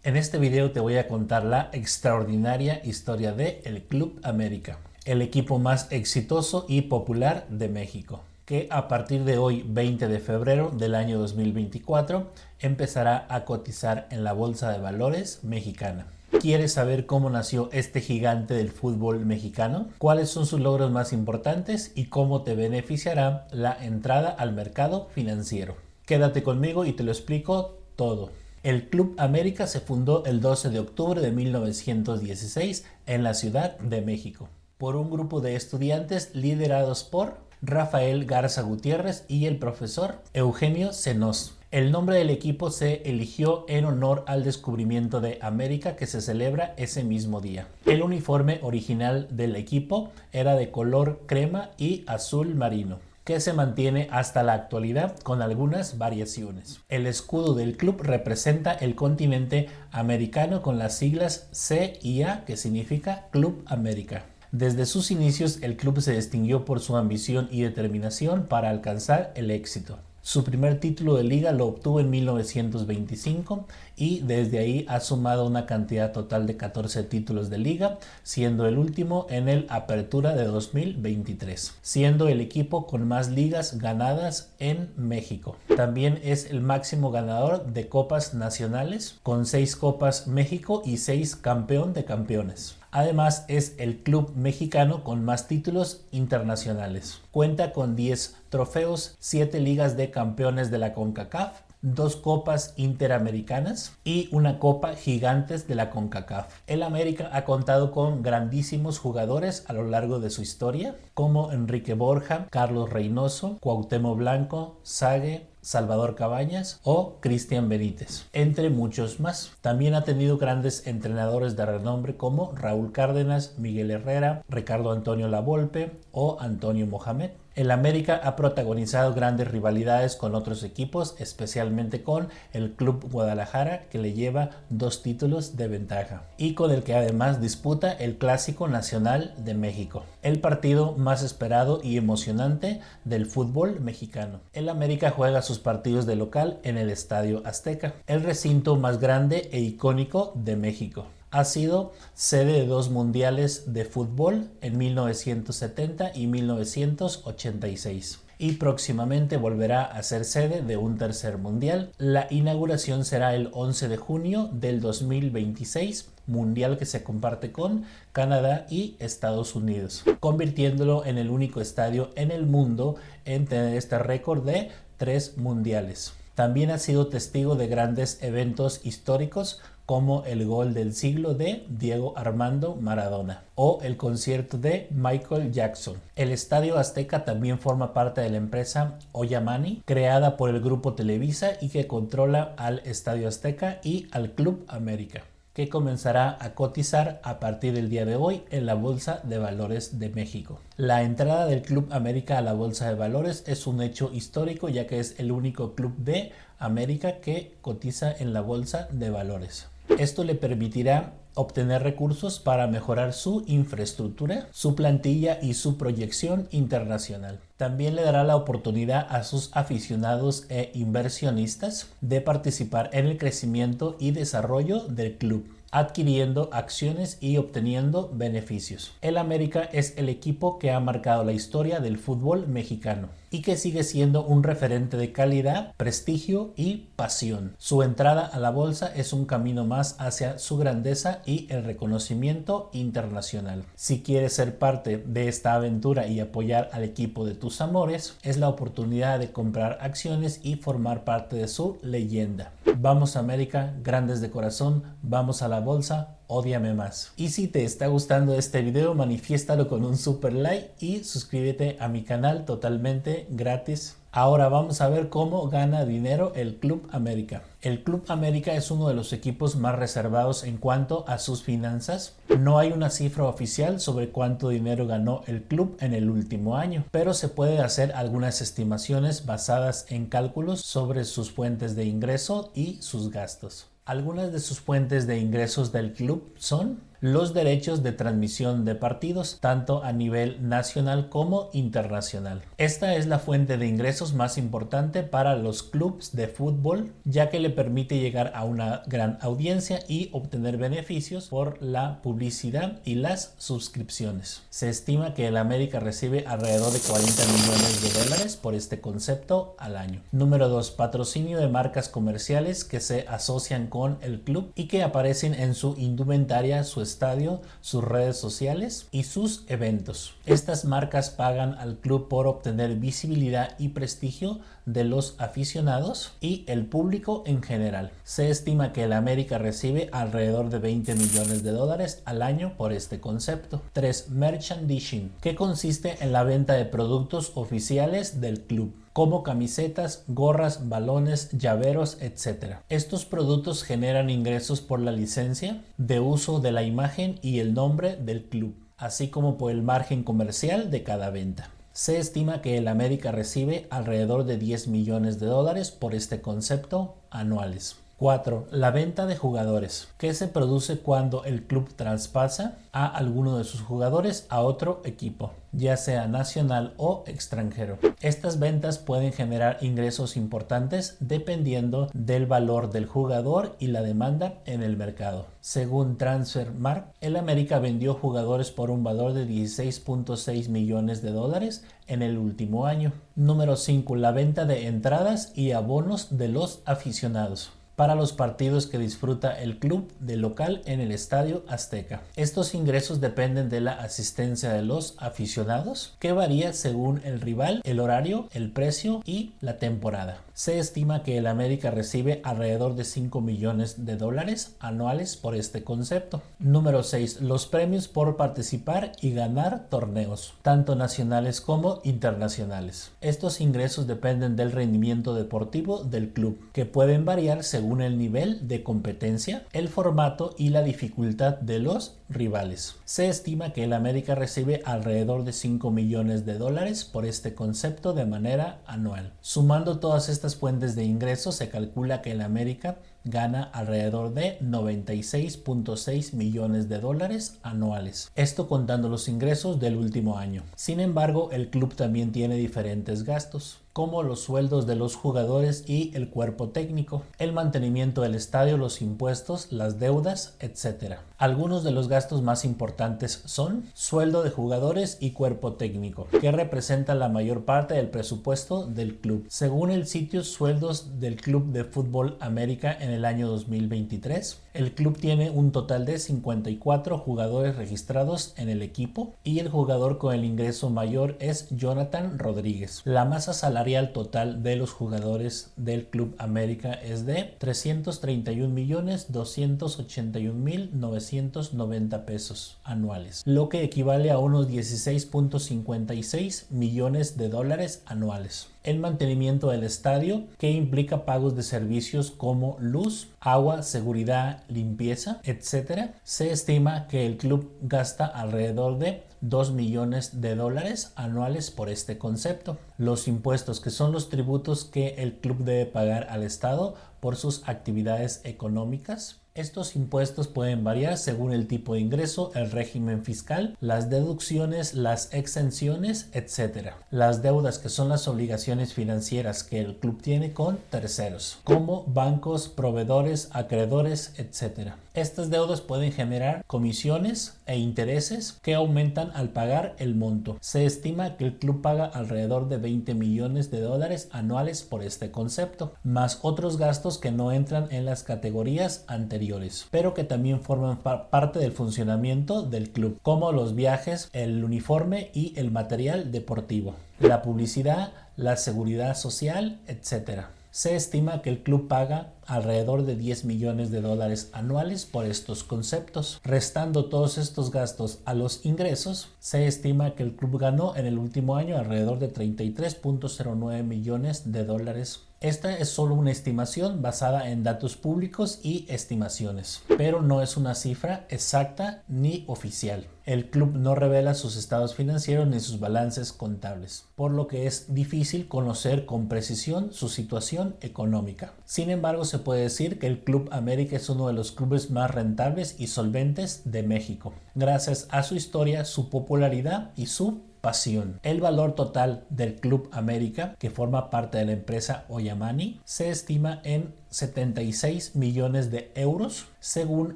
En este video te voy a contar la extraordinaria historia de el Club América, el equipo más exitoso y popular de México, que a partir de hoy, 20 de febrero del año 2024, empezará a cotizar en la Bolsa de Valores mexicana. ¿Quieres saber cómo nació este gigante del fútbol mexicano? ¿Cuáles son sus logros más importantes y cómo te beneficiará la entrada al mercado financiero? Quédate conmigo y te lo explico todo. El Club América se fundó el 12 de octubre de 1916 en la Ciudad de México por un grupo de estudiantes liderados por Rafael Garza Gutiérrez y el profesor Eugenio Cenós. El nombre del equipo se eligió en honor al descubrimiento de América que se celebra ese mismo día. El uniforme original del equipo era de color crema y azul marino, que se mantiene hasta la actualidad con algunas variaciones. El escudo del club representa el continente americano con las siglas C y A, que significa Club América. Desde sus inicios, el club se distinguió por su ambición y determinación para alcanzar el éxito. Su primer título de liga lo obtuvo en 1925 y desde ahí ha sumado una cantidad total de 14 títulos de liga, siendo el último en el Apertura de 2023, siendo el equipo con más ligas ganadas en México. También es el máximo ganador de copas nacionales, con 6 Copas México y 6 campeón de campeones. Además, es el club mexicano con más títulos internacionales. Cuenta con 10 trofeos, 7 ligas de campeones de la CONCACAF, 2 copas interamericanas y una copa gigantes de la CONCACAF. El América ha contado con grandísimos jugadores a lo largo de su historia, como Enrique Borja, Carlos Reynoso, Cuauhtémoc Blanco, Sague, Salvador Cabañas o Cristian Benítez, entre muchos más. También ha tenido grandes entrenadores de renombre como Raúl Cárdenas, Miguel Herrera, Ricardo Antonio Lavolpe o Antonio Mohamed. El América ha protagonizado grandes rivalidades con otros equipos, especialmente con el Club Guadalajara, que le lleva 2 títulos de ventaja y con el que además disputa el Clásico Nacional de México, el partido más esperado y emocionante del fútbol mexicano. El América juega sus partidos de local en el Estadio Azteca, el recinto más grande e icónico de México. Ha sido sede de 2 mundiales de fútbol en 1970 y 1986 y próximamente volverá a ser sede de un tercer mundial. La inauguración será el 11 de junio del 2026, mundial que se comparte con Canadá y Estados Unidos, convirtiéndolo en el único estadio en el mundo en tener este récord de 3 mundiales. También ha sido testigo de grandes eventos históricos como el gol del siglo de Diego Armando Maradona o el concierto de Michael Jackson. El Estadio Azteca también forma parte de la empresa Ollamani, creada por el grupo Televisa y que controla al Estadio Azteca y al Club América, que comenzará a cotizar a partir del día de hoy en la Bolsa de Valores de México. La entrada del Club América a la Bolsa de Valores es un hecho histórico, ya que es el único club de América que cotiza en la Bolsa de Valores. Esto le permitirá obtener recursos para mejorar su infraestructura, su plantilla y su proyección internacional. También le dará la oportunidad a sus aficionados e inversionistas de participar en el crecimiento y desarrollo del club, adquiriendo acciones y obteniendo beneficios. El América es el equipo que ha marcado la historia del fútbol mexicano y que sigue siendo un referente de calidad, prestigio y pasión. Su entrada a la bolsa es un camino más hacia su grandeza y el reconocimiento internacional. Si quieres ser parte de esta aventura y apoyar al equipo de tus amores, es la oportunidad de comprar acciones y formar parte de su leyenda. Vamos América, grandes de corazón, vamos a la bolsa, ódiame más. Y si te está gustando este video, manifiéstalo con un super like y suscríbete a mi canal totalmente gratis. Ahora vamos a ver cómo gana dinero el Club América. El Club América es uno de los equipos más reservados en cuanto a sus finanzas. No hay una cifra oficial sobre cuánto dinero ganó el club en el último año, pero se puede hacer algunas estimaciones basadas en cálculos sobre sus fuentes de ingreso y sus gastos. Algunas de sus fuentes de ingresos del club son los derechos de transmisión de partidos, tanto a nivel nacional como internacional. Esta es la fuente de ingresos más importante para los clubes de fútbol, ya que le permite llegar a una gran audiencia y obtener beneficios por la publicidad y las suscripciones. Se estima que el América recibe alrededor de 40 millones de dólares por este concepto al año. Número 2. Patrocinio de marcas comerciales que se asocian con el club y que aparecen en su indumentaria, su estadio, sus redes sociales y sus eventos. Estas marcas pagan al club por obtener visibilidad y prestigio de los aficionados y el público en general. Se estima que el América recibe alrededor de 20 millones de dólares al año por este concepto. 3. Merchandising, que consiste en la venta de productos oficiales del club, como camisetas, gorras, balones, llaveros, etc. Estos productos generan ingresos por la licencia de uso de la imagen y el nombre del club, así como por el margen comercial de cada venta. Se estima que el América recibe alrededor de 10 millones de dólares por este concepto anuales. 4. La venta de jugadores, que se produce cuando el club traspasa a alguno de sus jugadores a otro equipo, ya sea nacional o extranjero. Estas ventas pueden generar ingresos importantes dependiendo del valor del jugador y la demanda en el mercado. Según Transfermarkt, el América vendió jugadores por un valor de 16.6 millones de dólares en el último año. Número 5. La venta de entradas y abonos de los aficionados para los partidos que disfruta el club de local en el Estadio Azteca. Estos ingresos dependen de la asistencia de los aficionados, que varía según el rival, el horario, el precio y la temporada. Se estima que el América recibe alrededor de 5 millones de dólares anuales por este concepto. Número 6. Los premios por participar y ganar torneos, tanto nacionales como internacionales. Estos ingresos dependen del rendimiento deportivo del club, que pueden variar según el nivel de competencia, el formato y la dificultad de los rivales. Se estima que el América recibe alrededor de 5 millones de dólares por este concepto de manera anual. Sumando todas estas fuentes de ingresos, se calcula que el América gana alrededor de 96.6 millones de dólares anuales. Esto contando los ingresos del último año. Sin embargo, el club también tiene diferentes gastos, como los sueldos de los jugadores y el cuerpo técnico, el mantenimiento del estadio, los impuestos, las deudas, etc. Algunos de los gastos más importantes son sueldo de jugadores y cuerpo técnico, que representa la mayor parte del presupuesto del club. Según el sitio Sueldos del Club de Fútbol América en el año 2023, el club tiene un total de 54 jugadores registrados en el equipo y el jugador con el ingreso mayor es Jonathan Rodríguez. La masa salarial total de los jugadores del Club América es de 331.281.990 pesos anuales, lo que equivale a unos 16.56 millones de dólares anuales. El mantenimiento del estadio, que implica pagos de servicios como luz, agua, seguridad, limpieza, etc. Se estima que el club gasta alrededor de 2 millones de dólares anuales por este concepto. Los impuestos, que son los tributos que el club debe pagar al Estado por sus actividades económicas. Estos impuestos pueden variar según el tipo de ingreso, el régimen fiscal, las deducciones, las exenciones, etc. Las deudas, que son las obligaciones financieras que el club tiene con terceros, como bancos, proveedores, acreedores, etc. Estas deudas pueden generar comisiones e intereses que aumentan al pagar el monto. Se estima que el club paga alrededor de 20 millones de dólares anuales por este concepto, más otros gastos que no entran en las categorías anteriores, pero que también forman parte del funcionamiento del club, como los viajes, el uniforme y el material deportivo, la publicidad, la seguridad social, etc. Se estima que el club paga alrededor de 10 millones de dólares anuales por estos conceptos. Restando todos estos gastos a los ingresos, se estima que el club ganó en el último año alrededor de 33.09 millones de dólares Esta es solo una estimación basada en datos públicos y estimaciones, pero no es una cifra exacta ni oficial. El club no revela sus estados financieros ni sus balances contables, por lo que es difícil conocer con precisión su situación económica. Sin embargo, se puede decir que el Club América es uno de los clubes más rentables y solventes de México, gracias a su historia, su popularidad y su pasión. El valor total del Club América, que forma parte de la empresa Oyamani, se estima en 76 millones de euros según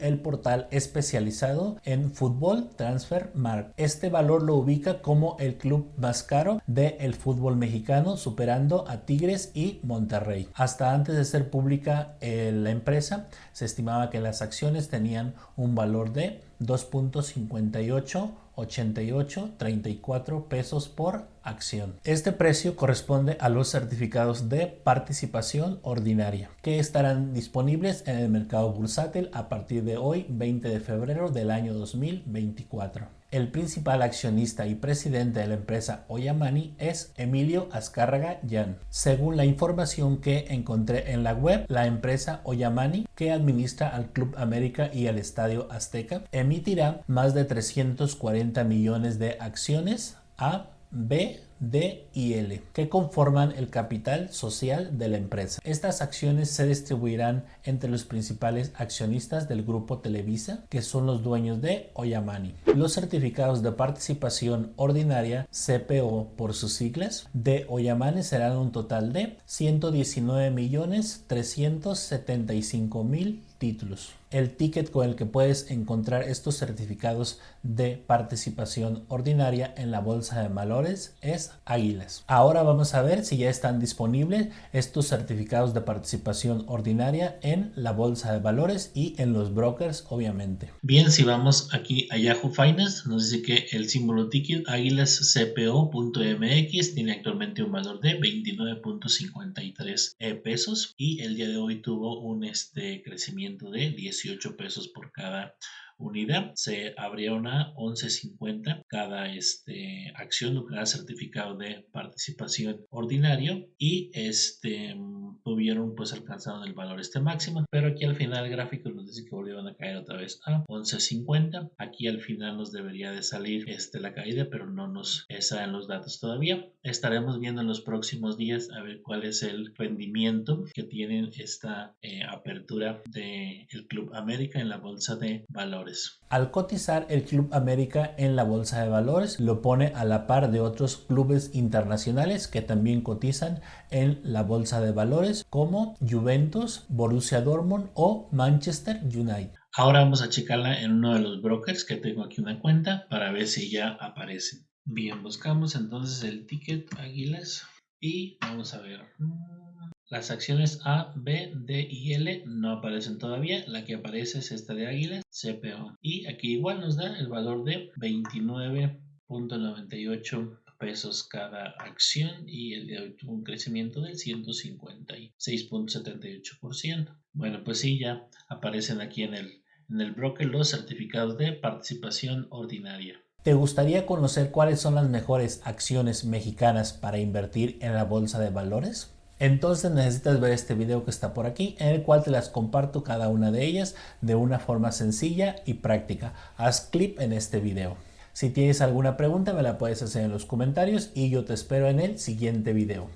el portal especializado en fútbol Transfermarkt. Este valor lo ubica como el club más caro del fútbol mexicano, superando a Tigres y Monterrey. Hasta antes de ser pública la empresa, se estimaba que las acciones tenían un valor de 2.588834 pesos por acción. Este precio corresponde a los certificados de participación ordinaria que estarán disponibles en el mercado bursátil a partir de hoy, 20 de febrero del año 2024. El principal accionista y presidente de la empresa Oyamani es Emilio Azcárraga Llán. Según la información que encontré en la web, la empresa Oyamani, que administra al Club América y al Estadio Azteca, emitirá más de 340 millones de acciones A, B, D y L, que conforman el capital social de la empresa. Estas acciones se distribuirán entre los principales accionistas del grupo Televisa, que son los dueños de Oyamani. Los certificados de participación ordinaria, CPO por sus siglas, de Oyamani serán un total de 119.375.000 títulos. El ticket con el que puedes encontrar estos certificados de participación ordinaria en la bolsa de valores es Águilas. Ahora vamos a ver si ya están disponibles estos certificados de participación ordinaria en la bolsa de valores y en los brokers, obviamente. Bien, si vamos aquí a Yahoo Finance, nos dice que el símbolo ticket águilascpo.mx tiene actualmente un valor de 29.53 pesos y el día de hoy tuvo un crecimiento de 18 pesos por cada unidad. Se abrieron a 11.50 cada acción o cada certificado de participación ordinario y tuvieron, pues alcanzaron el valor máximo, pero aquí al final el gráfico nos dice que volvieron a caer otra vez a 11.50. Aquí al final nos debería de salir la caída, pero no nos salen los datos todavía. Estaremos viendo en los próximos días a ver cuál es el rendimiento que tienen esta apertura del Club América en la bolsa de valores. Al cotizar el Club América en la bolsa de valores, lo pone a la par de otros clubes internacionales que también cotizan en la bolsa de valores, como Juventus, Borussia Dortmund o Manchester United. Ahora vamos a checarla en uno de los brokers, que tengo aquí una cuenta, para ver si ya aparecen. Bien, buscamos entonces el ticket Águilas y vamos a ver. Las acciones A, B, D y L no aparecen todavía. La que aparece es esta de Águilas, CPO. Y aquí igual nos da el valor de 29.98 pesos cada acción y el de hoy tuvo un crecimiento del 156.78%. Bueno, pues sí, ya aparecen aquí en el broker los certificados de participación ordinaria. ¿Te gustaría conocer cuáles son las mejores acciones mexicanas para invertir en la bolsa de valores? Entonces necesitas ver este video que está por aquí, en el cual te las comparto cada una de ellas de una forma sencilla y práctica. Haz clic en este video. Si tienes alguna pregunta me la puedes hacer en los comentarios y yo te espero en el siguiente video.